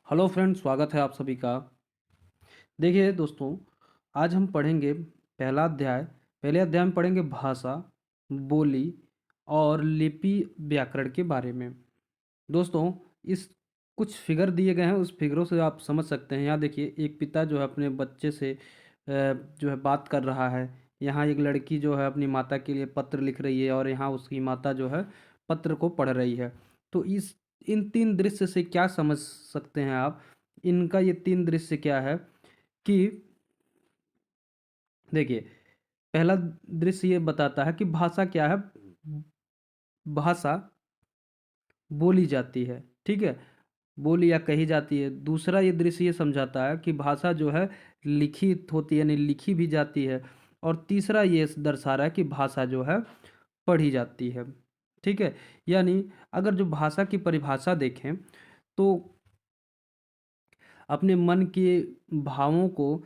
Hello friends, स्वागत है आप सभी का। देखिए दोस्तों, आज हम पढ़ेंगे पहला अध्याय। पहले अध्याय में पढ़ेंगे भाषा, बोली और लिपि व्याकरण के बारे में। दोस्तों, इस कुछ फिगर दिए गए हैं, उस फिगरों से आप समझ सकते हैं। यहाँ देखिए, एक पिता जो है अपने बच्चे से जो है बात कर रहा है। यहाँ एक लड़की जो है अपनी माता के लिए पत्र लिख रही है और यहाँ उसकी माता जो है पत्र को पढ़ रही है। तो इस इन तीन दृश्य से क्या समझ सकते हैं आप? इनका ये तीन दृश्य क्या है कि देखिए, पहला दृश्य ये बताता है कि भाषा क्या है। भाषा बोली जाती है, ठीक है, बोली या कही जाती है। दूसरा ये दृश्य ये समझाता है कि भाषा जो है लिखित होती है, यानी लिखी भी जाती है। और तीसरा ये दर्शा रहा है कि भाषा जो है पढ़ी जाती है, ठीक है। यानी अगर जो भाषा की परिभाषा देखें तो अपने मन के भावों को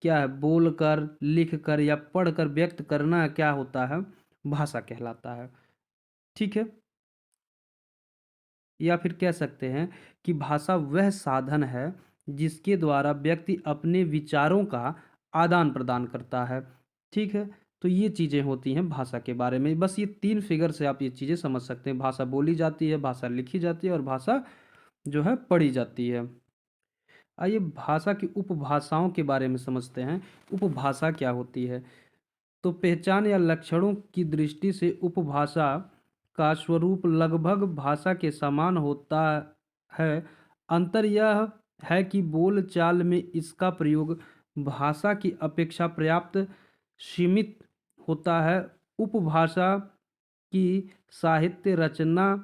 क्या है, बोलकर, लिखकर या पढ़कर व्यक्त करना क्या होता है, भाषा कहलाता है, ठीक है। या फिर कह सकते हैं कि भाषा वह साधन है जिसके द्वारा व्यक्ति अपने विचारों का आदान प्रदान करता है, ठीक है। तो ये चीज़ें होती हैं भाषा के बारे में। बस ये तीन फिगर से आप ये चीज़ें समझ सकते हैं। भाषा बोली जाती है, भाषा लिखी जाती है और भाषा जो है पढ़ी जाती है। आइए भाषा की उपभाषाओं के बारे में समझते हैं। उपभाषा क्या होती है? तो पहचान या लक्षणों की दृष्टि से उपभाषा का स्वरूप लगभग भाषा के समान होता है। अंतर यह है कि बोल चाल में इसका प्रयोग भाषा की अपेक्षा पर्याप्त सीमित होता है। उपभाषा की साहित्य रचना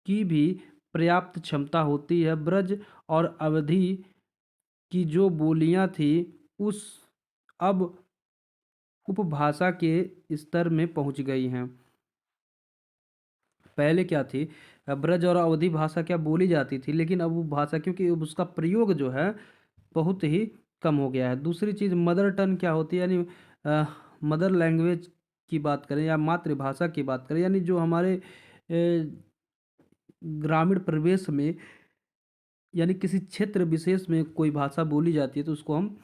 की भी पर्याप्त क्षमता होती है। ब्रज और अवधि की जो बोलियां थी उस अब उपभाषा के स्तर में पहुंच गई हैं। पहले क्या थी, ब्रज और अवधि भाषा क्या बोली जाती थी, लेकिन अब वो भाषा क्योंकि अब उसका प्रयोग जो है बहुत ही कम हो गया है। दूसरी चीज़ मदर टंग क्या होती है, यानी मदर लैंग्वेज की बात करें या मातृभाषा की बात करें, यानी जो हमारे ग्रामीण परिवेश में यानी किसी क्षेत्र विशेष में कोई भाषा बोली जाती है तो उसको हम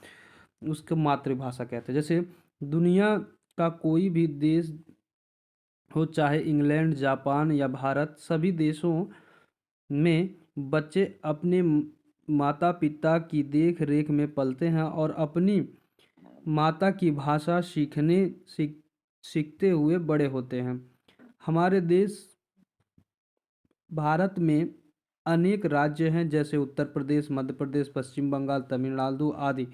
उसको मातृभाषा कहते हैं। जैसे दुनिया का कोई भी देश हो, चाहे इंग्लैंड, जापान या भारत, सभी देशों में बच्चे अपने माता पिता की देख रेख में पलते हैं और अपनी माता की भाषा सीखते हुए बड़े होते हैं। हमारे देश भारत में अनेक राज्य हैं, जैसे उत्तर प्रदेश, मध्य प्रदेश, पश्चिम बंगाल, तमिलनाडु आदि।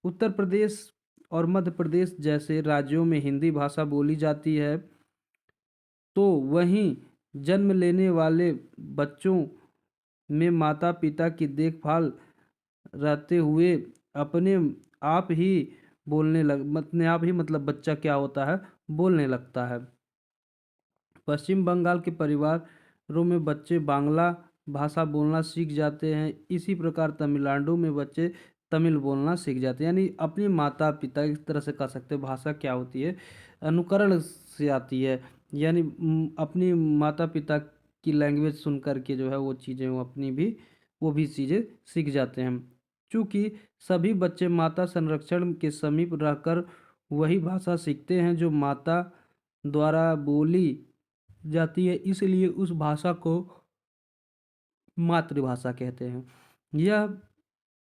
उत्तर प्रदेश और मध्य प्रदेश जैसे राज्यों में हिंदी भाषा बोली जाती है, तो वहीं जन्म लेने वाले बच्चों में माता पिता की देखभाल रहते हुए अपने आप ही अपने आप ही मतलब बच्चा क्या होता है, बोलने लगता है। पश्चिम बंगाल के परिवारों में बच्चे बांग्ला भाषा बोलना सीख जाते हैं। इसी प्रकार तमिलनाडु में बच्चे तमिल बोलना सीख जाते हैं। यानी अपने माता पिता, इस तरह से कह सकते हैं भाषा क्या होती है, अनुकरण से आती है। यानी अपनी माता पिता की लैंग्वेज सुन करके जो है वो चीज़ें वो भी चीज़ें सीख जाते हैं। चूँकि सभी बच्चे माता संरक्षण के समीप रहकर वही भाषा सीखते हैं जो माता द्वारा बोली जाती है, इसलिए उस भाषा को मातृभाषा कहते हैं। यह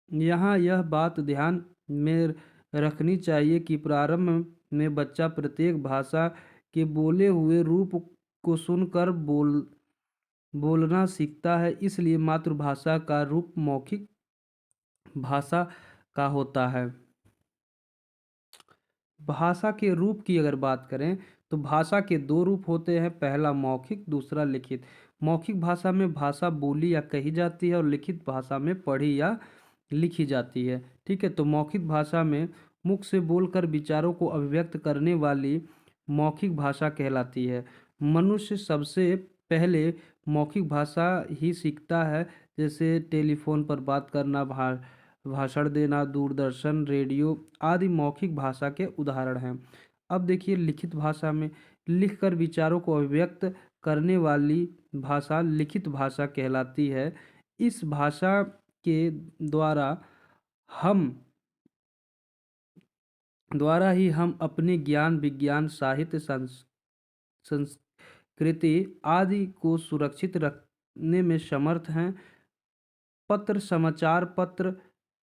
यहाँ यह बात ध्यान में रखनी चाहिए कि प्रारंभ में बच्चा प्रत्येक भाषा के बोले हुए रूप को सुनकर बोलना सीखता है, इसलिए मातृभाषा का रूप मौखिक भाषा का होता है। भाषा के रूप की अगर बात करें तो भाषा के दो रूप होते हैं, पहला मौखिक, दूसरा लिखित। मौखिक भाषा में भाषा बोली या कही जाती है और लिखित भाषा में पढ़ी या लिखी जाती है, ठीक है। तो मौखिक भाषा में मुख से बोलकर विचारों को अभिव्यक्त करने वाली मौखिक भाषा कहलाती है। मनुष्य सबसे पहले मौखिक भाषा ही सीखता है, जैसे टेलीफोन पर बात करना, भाषण देना, दूरदर्शन, रेडियो आदि मौखिक भाषा के उदाहरण हैं। अब देखिए लिखित भाषा में लिखकर विचारों को अभिव्यक्त करने वाली भाषा लिखित भाषा कहलाती है। इस भाषा के द्वारा हम ही हम अपने ज्ञान, विज्ञान, साहित्य, संस्कृति आदि को सुरक्षित रखने में समर्थ हैं। पत्र, समाचार पत्र,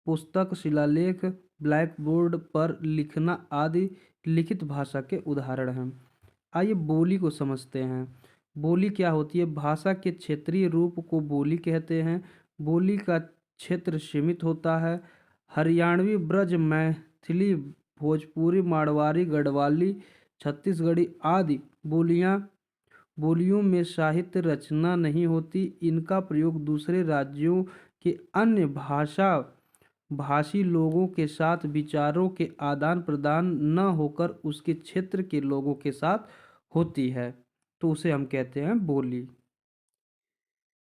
पुस्तक, शिलालेख, ब्लैकबोर्ड पर लिखना आदि लिखित भाषा के उदाहरण हैं। आइए बोली को समझते हैं। बोली क्या होती है? भाषा के क्षेत्रीय रूप को बोली कहते हैं। बोली का क्षेत्र सीमित होता है। हरियाणवी, ब्रज, मैथिली, भोजपुरी, मारवाड़ी, गढ़वाली, छत्तीसगढ़ी आदि बोलियों में साहित्य रचना नहीं होती। इनका प्रयोग दूसरे राज्यों के अन्य भाषी लोगों के साथ विचारों के आदान प्रदान न होकर उसके क्षेत्र के लोगों के साथ होती है, तो उसे हम कहते हैं बोली।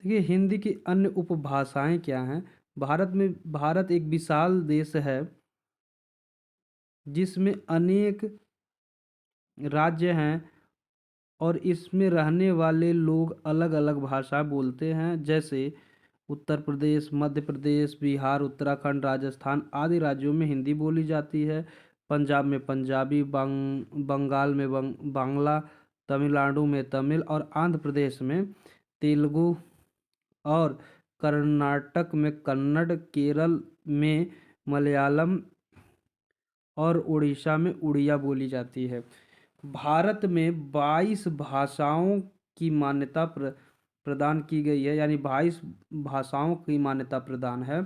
देखिए हिंदी की अन्य उपभाषाएं क्या हैं? भारत एक विशाल देश है जिसमें अनेक राज्य हैं और इसमें रहने वाले लोग अलग अलग भाषा बोलते हैं। जैसे उत्तर प्रदेश, मध्य प्रदेश, बिहार, उत्तराखंड, राजस्थान आदि राज्यों में हिंदी बोली जाती है। पंजाब में पंजाबी, बंगाल में बांग्ला, तमिलनाडु में तमिल और आंध्र प्रदेश में तेलुगु और कर्नाटक में कन्नड़, केरल में मलयालम और उड़ीसा में उड़िया बोली जाती है। भारत में 22 भाषाओं की मान्यता प्रदान की गई है, यानी 22 भाषाओं की मान्यता प्रदान है।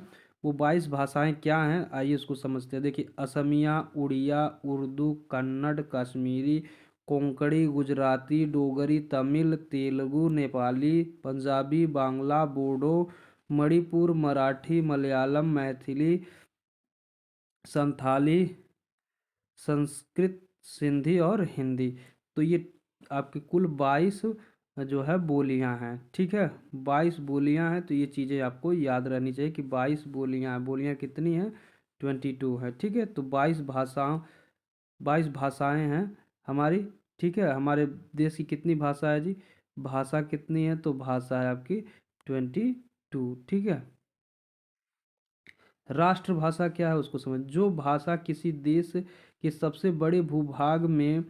वो 22 भाषाएं क्या हैं, आइए उसको समझते हैं। देखिए असमिया, उड़िया, उर्दू, कन्नड़, कश्मीरी, कोंकणी, गुजराती, डोगरी, तमिल, तेलुगु, नेपाली, पंजाबी, बांग्ला, बोडो, मणिपुर, मराठी, मलयालम, मैथिली, संथाली, संस्कृत, सिंधी और हिंदी। तो ये आपकी कुल 22 जो है बोलियां हैं। ठीक है, 22 बोलियां हैं, तो ये चीज़ें आपको याद रहनी चाहिए कि 22 बोलियां हैं। बोलियां कितनी हैं? 22 है। ठीक है, तो 22 भाषाएं हैं हमारी। ठीक है, हमारे देश की कितनी भाषा है जी? भाषा कितनी है? तो भाषा है आपकी 22। ठीक है, राष्ट्रभाषा क्या है उसको समझ। जो भाषा किसी देश के सबसे बड़े भूभाग में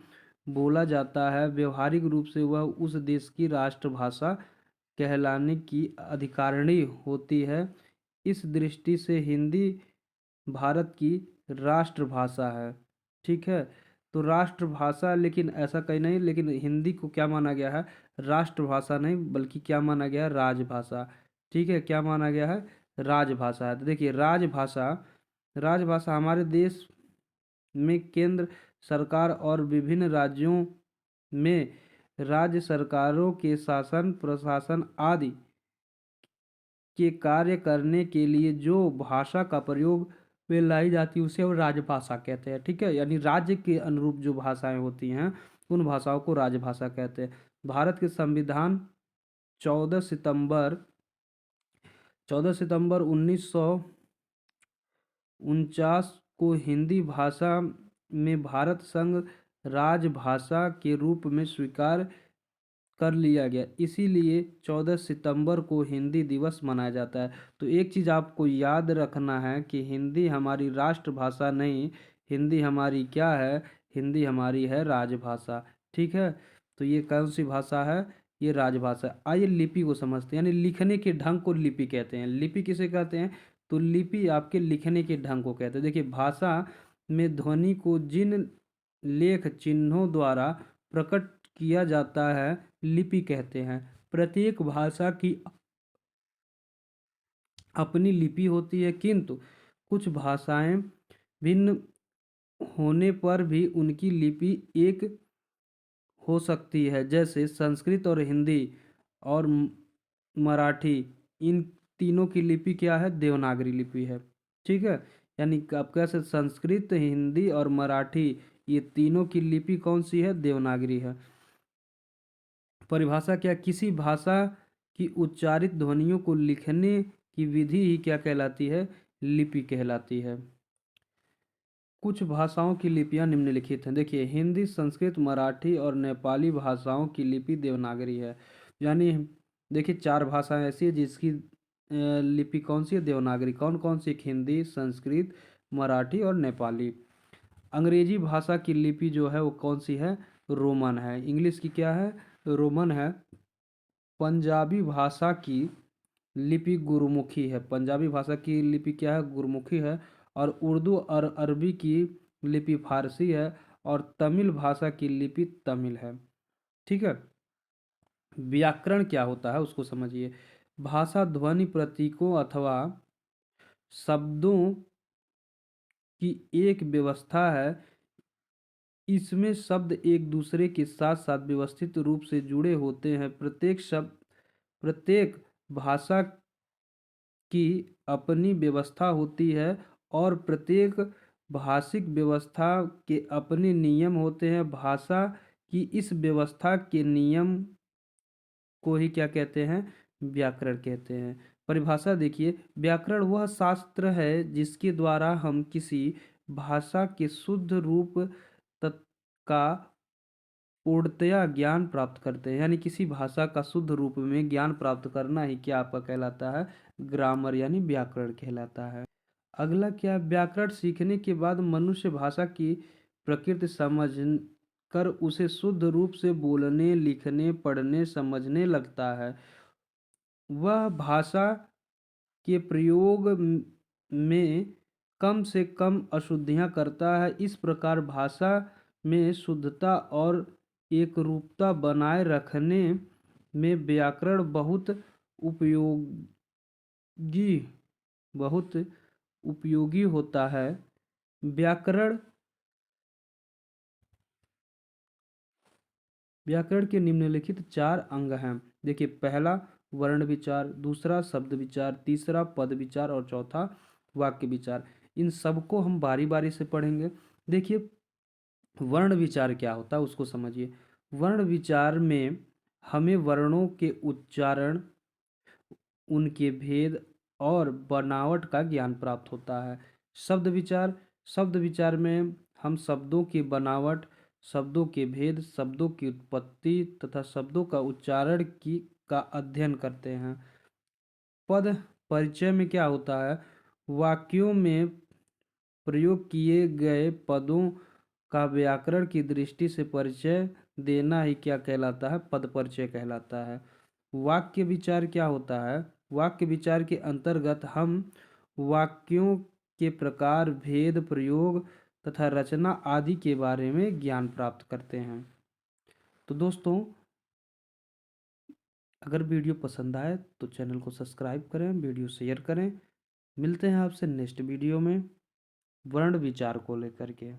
बोला जाता है, व्यवहारिक रूप से वह उस देश की राष्ट्रभाषा कहलाने की अधिकारिणी होती है। इस दृष्टि से हिंदी भारत की राष्ट्रभाषा है। ठीक है, तो राष्ट्रभाषा, लेकिन ऐसा कहीं नहीं, लेकिन हिंदी को क्या माना गया है? राष्ट्रभाषा नहीं, बल्कि क्या माना गया है? राजभाषा। ठीक है, क्या माना गया है? राजभाषा है। तो देखिए राजभाषा हमारे देश में केंद्र सरकार और विभिन्न राज्यों में राज्य सरकारों के शासन, प्रशासन आदि के कार्य करने के लिए जो भाषा का प्रयोग में लाई जाती है उसे हम राजभाषा कहते हैं। ठीक है, यानी राज्य के अनुरूप जो भाषाएं होती हैं उन भाषाओं को राजभाषा कहते हैं। भारत के संविधान 14 सितंबर 1949 को हिंदी भाषा में भारत संघ राजभाषा के रूप में स्वीकार कर लिया गया। इसीलिए 14 सितंबर को हिंदी दिवस मनाया जाता है। तो एक चीज़ आपको याद रखना है कि हिंदी हमारी राष्ट्रभाषा नहीं, हिंदी हमारी क्या है? हिंदी हमारी है राजभाषा। ठीक है, तो ये कौन सी भाषा है? ये राजभाषा। आइए लिपि को समझते हैं, यानी लिखने के ढंग को लिपि कहते हैं। लिपि किसे कहते हैं? तो लिपि आपके लिखने के ढंग को कहते हैं। देखिए भाषा में ध्वनि को जिन लेख चिन्हों द्वारा प्रकट किया जाता है लिपि कहते हैं। प्रत्येक भाषा की अपनी लिपि होती है, किंतु कुछ भाषाएं भिन्न होने पर भी उनकी लिपि एक हो सकती है। जैसे संस्कृत और हिंदी और मराठी, इन तीनों की लिपि क्या है? देवनागरी लिपि है। ठीक है, यानी आप कैसे संस्कृत, हिंदी और मराठी, ये तीनों की लिपि कौन सी है? देवनागरी है। परिभाषा क्या? किसी भाषा की उच्चारित ध्वनियों को लिखने की विधि ही क्या कहलाती है? लिपि कहलाती है। कुछ भाषाओं की लिपियां निम्नलिखित हैं। देखिए हिंदी, संस्कृत, मराठी और नेपाली भाषाओं की लिपि देवनागरी है। यानी देखिए 4 भाषाएं ऐसी है जिसकी लिपि कौन सी है? देवनागरी। कौन कौन सी? हिंदी, संस्कृत, मराठी और नेपाली। अंग्रेजी भाषा की लिपि जो है वो कौन सी है? रोमन है। इंग्लिश की क्या है? रोमन है। पंजाबी भाषा की लिपि गुरुमुखी है। पंजाबी भाषा की लिपि क्या है? गुरुमुखी है। और उर्दू और अरबी की लिपि फारसी है। और तमिल भाषा की लिपि तमिल है। ठीक है। व्याकरण क्या होता है उसको समझिए। भाषा ध्वनि प्रतीकों अथवा शब्दों की एक व्यवस्था है। इसमें शब्द एक दूसरे के साथ साथ व्यवस्थित रूप से जुड़े होते हैं। प्रत्येक भाषा की अपनी व्यवस्था होती है और प्रत्येक भाषिक व्यवस्था के अपने नियम होते हैं। भाषा की इस व्यवस्था के नियम को ही क्या कहते हैं? व्याकरण कहते हैं। परिभाषा देखिए, व्याकरण वह शास्त्र है जिसके द्वारा हम किसी भाषा के शुद्ध रूप का पूर्णतया ज्ञान प्राप्त करते हैं। यानी किसी भाषा का शुद्ध रूप में ज्ञान प्राप्त करना ही क्या आपका कहलाता है? ग्रामर यानी व्याकरण कहलाता है। अगला क्या? व्याकरण सीखने के बाद मनुष्य भाषा की प्रकृति समझ कर उसे शुद्ध रूप से बोलने, लिखने, पढ़ने, समझने लगता है। वह भाषा के प्रयोग में कम से कम अशुद्धियाँ करता है। इस प्रकार भाषा में शुद्धता और एकरूपता बनाए रखने में व्याकरण उपयोगी बहुत उपयोगी होता है। व्याकरण व्याकरण के निम्नलिखित 4 अंग हैं। देखिए, पहला वर्ण विचार, दूसरा शब्द विचार, तीसरा पद विचार और चौथा वाक्य विचार। इन सबको हम बारी बारी से पढ़ेंगे। देखिए, वर्ण विचार क्या होता है उसको समझिए। वर्ण विचार में हमें वर्णों के उच्चारण, उनके भेद और बनावट का ज्ञान प्राप्त होता है। शब्द विचार में हम शब्दों की बनावट, शब्दों के भेद, शब्दों की उत्पत्ति तथा शब्दों का उच्चारण का अध्ययन करते हैं। पद परिचय में क्या होता है? वाक्यों में प्रयोग किए गए पदों का व्याकरण की दृष्टि से परिचय देना ही क्या कहलाता है? पद परिचय कहलाता है। वाक्य विचार क्या होता है? वाक्य विचार के अंतर्गत हम वाक्यों के प्रकार, भेद, प्रयोग तथा रचना आदि के बारे में ज्ञान प्राप्त करते हैं। तो दोस्तों, अगर वीडियो पसंद आए तो चैनल को सब्सक्राइब करें, वीडियो शेयर करें। मिलते हैं आपसे नेक्स्ट वीडियो में वर्ण विचार को लेकर के।